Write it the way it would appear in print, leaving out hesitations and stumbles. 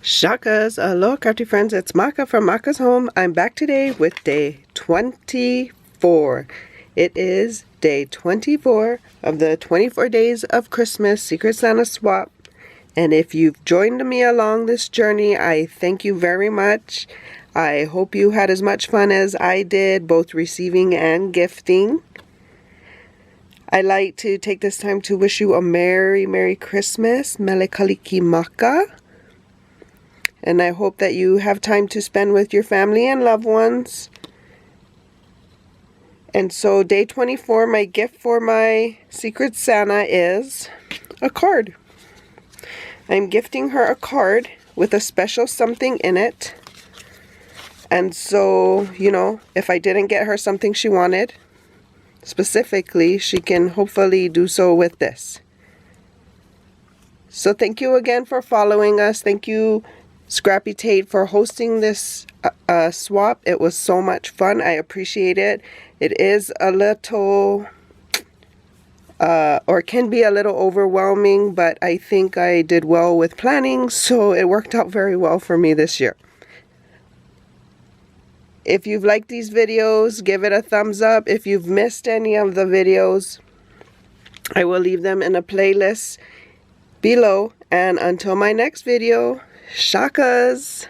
Shakas, aloha crafty friends, it's Maka from Makaz Home. I'm back today with day 24. It is day 24 of the 24 days of Christmas Secret Santa swap. And if you've joined me along this journey, I thank you very much. I hope you had as much fun as I did, both receiving and gifting. I'd like to take this time to wish you a Merry, Merry Christmas, Mele Kaliki Maka. And I hope that you have time to spend with your family and loved ones. And so day 24, my gift for my Secret Santa is a card. I'm gifting her a card with a special something in it. And so, you know, if I didn't get her something she wanted, specifically, she can hopefully do so with this. So thank you again for following us. Thank you, ScrappyTate, for hosting this swap. It was so much fun. I appreciate it. It is a little, or can be a little overwhelming, but I think I did well with planning, so it worked out very well for me this year. If you've liked these videos, give it a thumbs up. If you've missed any of the videos, I will leave them in a playlist below. And until my next video, shakas!